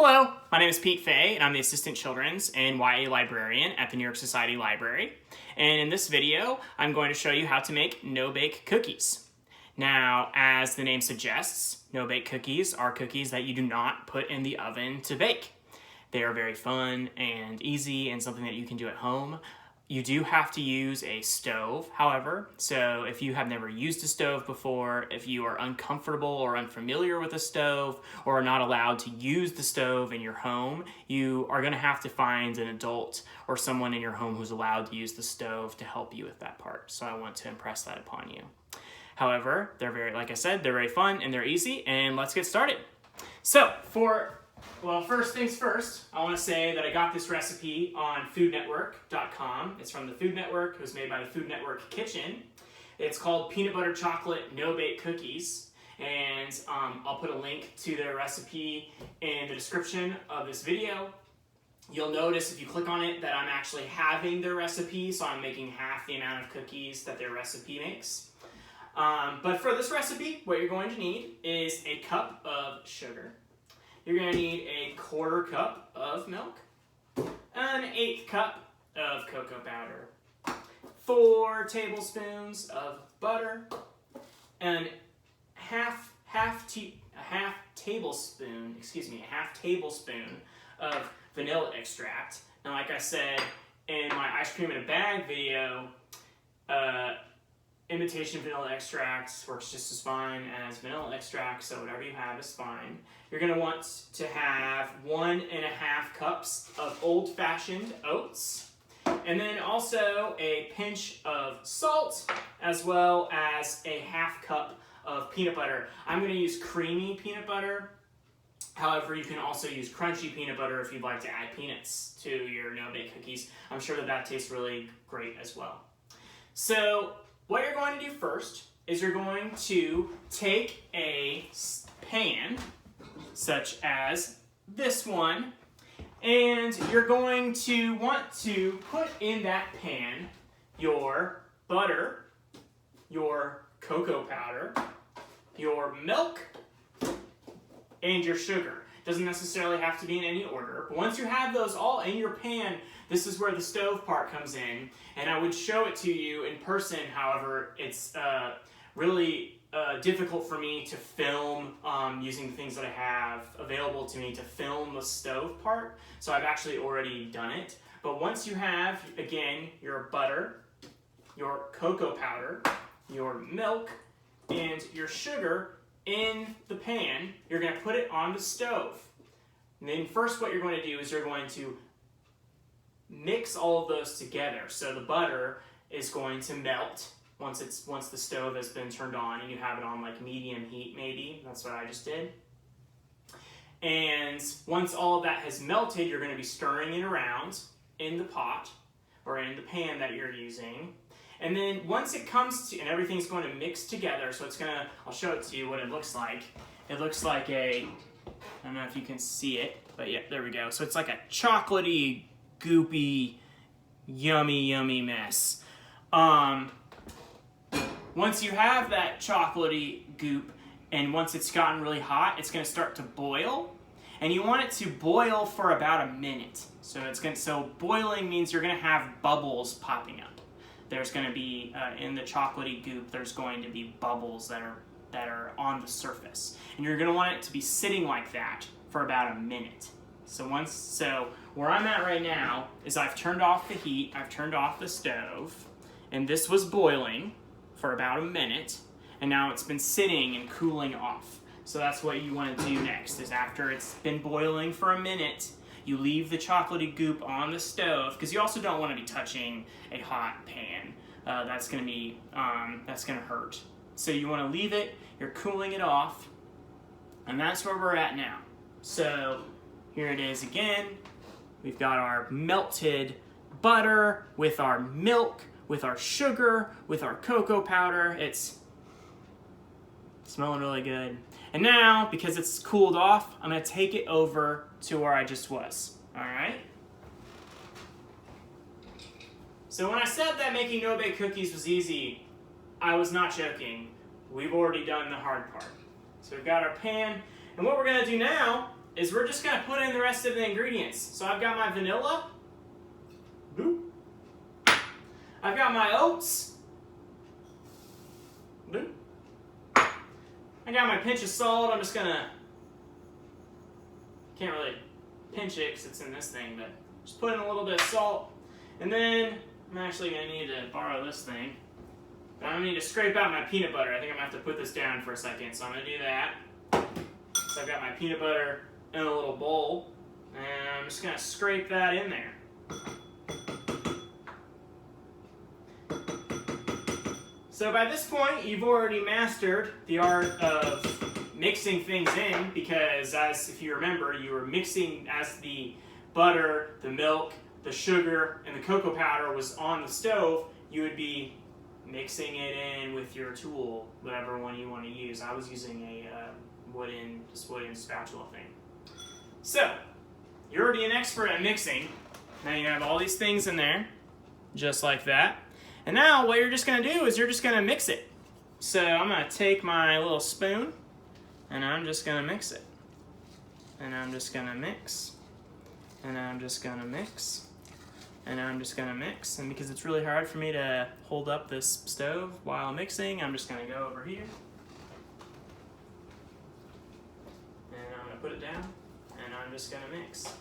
Hello, my name is Pete Fay, and I'm the Assistant Children's and YA Librarian at the New York Society Library. And in this video, I'm going to show you how to make no-bake cookies. Now, as the name suggests, no-bake cookies are cookies that you do not put in the oven to bake. They are very fun and easy and something that you can do at home. You do have to use a stove, however, so if you have never used a stove before, if you are uncomfortable or unfamiliar with a stove, or are not allowed to use the stove in your home, you are going to have to find an adult or someone in your home who's allowed to use the stove to help you with that part. So I want to impress that upon you. However, they're very, like I said, they're very fun and they're easy, and let's get started. So, first things first, I want to say that I got this recipe on foodnetwork.com. It's from the Food Network. It was made by the Food Network Kitchen. It's called Peanut Butter Chocolate No-Bake Cookies. And I'll put a link to their recipe in the description of this video. You'll notice if you click on it that I'm actually having their recipe, so I'm making half the amount of cookies that their recipe makes. But for this recipe, what you're going to need is a cup of sugar. You're going to need a 1/4 cup of milk, an 1/8 cup of cocoa powder, 4 tablespoons of butter, and a half tablespoon of vanilla extract. Now, like I said in my ice cream in a bag video, imitation vanilla extract works just as fine as vanilla extract, so whatever you have is fine. You're going to want to have 1½ cups of old-fashioned oats, and then also a pinch of salt, as well as a 1/2 cup of peanut butter. I'm going to use creamy peanut butter. However, you can also use crunchy peanut butter if you'd like to add peanuts to your no-bake cookies. I'm sure that tastes really great as well. So, what you're going to do first is you're going to take a pan, such as this one, and you're going to want to put in that pan your butter, your cocoa powder, your milk, and your sugar. Doesn't necessarily have to be in any order, but once you have those all in your pan, this is where the stove part comes in, and I would show it to you in person. However, it's really difficult for me to film using the things that I have available to me to film the stove part, so I've actually already done it. But once you have, again, your butter, your cocoa powder, your milk, and your sugar in the pan, you're going to put it on the stove. And then first what you're going to do is you're going to mix all of those together. So the butter is going to melt once the stove has been turned on and you have it on like medium heat maybe. That's what I just did. And once all of that has melted, you're going to be stirring it around in the pot or in the pan that you're using. And then once it comes to, and everything's going to mix together, so I'll show it to you what it looks like. It looks like I don't know if you can see it, but yeah, there we go. So it's like a chocolatey, goopy, yummy mess. Once you have that chocolatey goop, and once it's gotten really hot, it's going to start to boil. And you want it to boil for about a minute. So boiling means you're going to have bubbles popping up. There's going to be, in the chocolatey goop, there's going to be bubbles that are on the surface. And you're going to want it to be sitting like that for about a minute. So where I'm at right now is I've turned off the heat, I've turned off the stove, and this was boiling for about a minute, and now it's been sitting and cooling off. So that's what you want to do next, is after it's been boiling for a minute, you leave the chocolatey goop on the stove, because you also don't want to be touching a hot pan. That's going to hurt. So you want to leave it, you're cooling it off, and that's where we're at now. So here it is again. We've got our melted butter with our milk, with our sugar, with our cocoa powder. It's smelling really good. And now, because it's cooled off, I'm going to take it over to where I just was. All right? So when I said that making no-bake cookies was easy, I was not joking. We've already done the hard part. So we've got our pan, and what we're going to do now is we're just gonna put in the rest of the ingredients. So I've got my vanilla. Boop. I've got my oats. Boop. I got my pinch of salt. I'm just gonna, can't really pinch it because it's in this thing, but just put in a little bit of salt. And then I'm actually gonna need to borrow this thing. But I'm gonna need to scrape out my peanut butter. I think I'm gonna have to put this down for a second, so I'm gonna do that. So I've got my peanut butter in a little bowl, and I'm just gonna scrape that in there. So by this point, you've already mastered the art of mixing things in, because as if you remember, you were mixing as the butter, the milk, the sugar, and the cocoa powder was on the stove, you would be mixing it in with your tool, whatever one you want to use. I was using a wooden spatula thing. So, you're already an expert at mixing. Now you have all these things in there, just like that. And now what you're just going to do is you're just going to mix it. So I'm going to take my little spoon, and I'm just going to mix it. And I'm just going to mix. And I'm just going to mix. And I'm just going to mix. And because it's really hard for me to hold up this stove while mixing, I'm just going to go over here. And I'm going to put it down. And I'm just going to mix.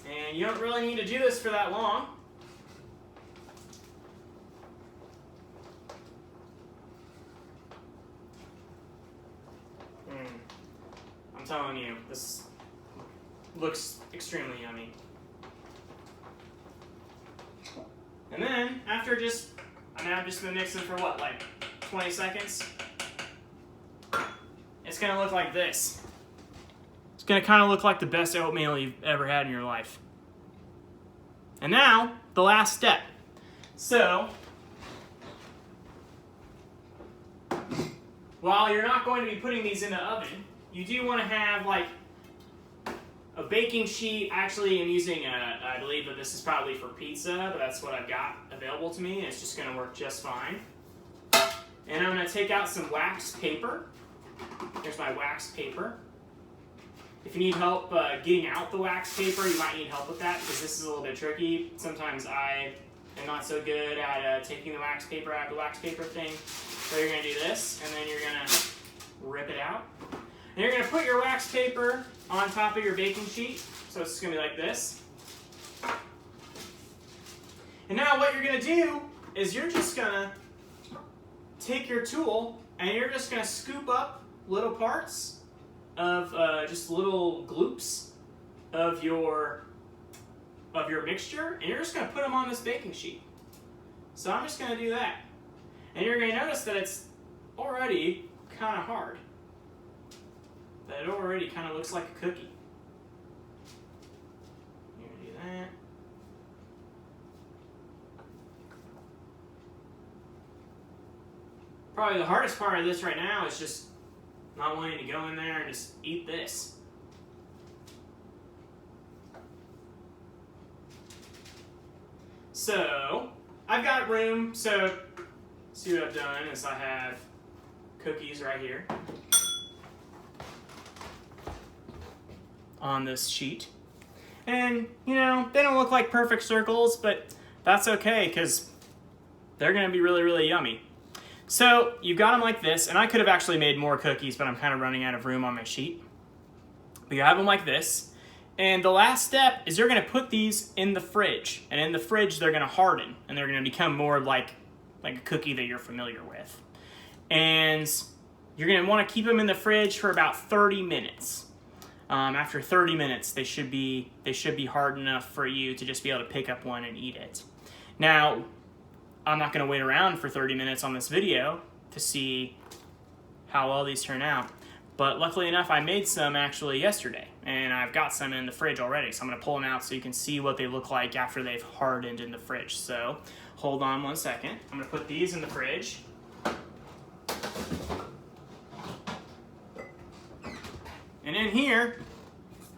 And you don't really need to do this for that long. I'm telling you, this looks extremely yummy. And then, after I've just been mixing for what, like 20 seconds? It's gonna look like this. It's gonna kind of look like the best oatmeal you've ever had in your life. And now, the last step. So, while you're not going to be putting these in the oven, you do want to have like a baking sheet. Actually, I'm using I believe that this is probably for pizza, but that's what I've got available to me, and it's just going to work just fine. And I'm going to take out some wax paper. Here's my wax paper. If you need help getting out the wax paper, you might need help with that, because this is a little bit tricky. Sometimes I am not so good at taking the wax paper out of the wax paper thing. So you're going to do this, and then you're going to rip it out. And you're going to put your wax paper on top of your baking sheet. So it's going to be like this. And now what you're going to do is you're just going to take your tool, and you're just going to scoop up little parts of just little gloops of your mixture, and you're just going to put them on this baking sheet. So I'm just going to do that. And you're going to notice that it's already kind of hard. That it already kind of looks like a cookie. You're going to do that. Probably the hardest part of this right now is just not wanting to go in there and just eat this. So, I've got room. So, see what I've done is I have cookies right here on this sheet. And, you know, they don't look like perfect circles, but that's okay because they're going to be really, really yummy. So you've got them like this, and I could have actually made more cookies, but I'm kind of running out of room on my sheet. But you have them like this. And the last step is you're going to put these in the fridge. And in the fridge, they're going to harden, and they're going to become more like a cookie that you're familiar with. And you're going to want to keep them in the fridge for about 30 minutes. After 30 minutes, they should be hard enough for you to just be able to pick up one and eat it. Now, I'm not going to wait around for 30 minutes on this video to see how well these turn out. But luckily enough, I made some actually yesterday, and I've got some in the fridge already. So I'm going to pull them out so you can see what they look like after they've hardened in the fridge. So hold on one second. I'm going to put these in the fridge. And in here,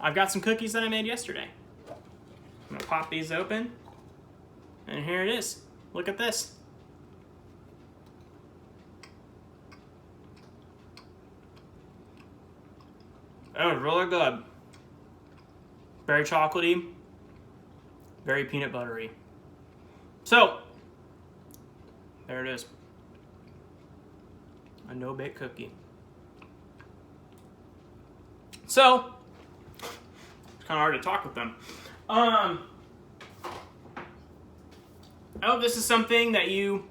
I've got some cookies that I made yesterday. I'm going to pop these open, and here it is. Look at this. It was really good. Very chocolatey, very peanut buttery. So, there it is. A no-bake cookie. So, it's kind of hard to talk with them. I hope this is something that you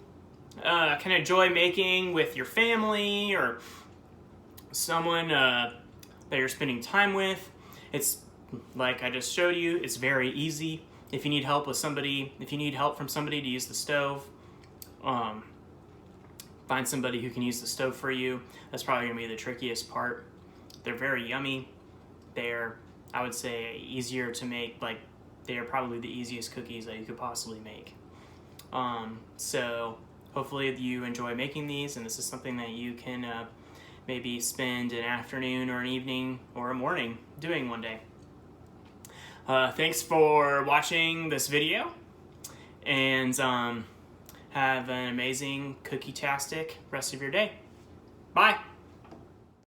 can enjoy making with your family or someone that you're spending time with. It's like I just showed you, it's very easy. If you need help with somebody, if you need help from somebody to use the stove, find somebody who can use the stove for you. That's probably gonna be the trickiest part. They're very yummy. They're, I would say, easier to make. Like, they are probably the easiest cookies that you could possibly make. So hopefully you enjoy making these, and this is something that you can maybe spend an afternoon or an evening or a morning doing one day. Thanks for watching this video, and have an amazing cookie-tastic rest of your day. Bye!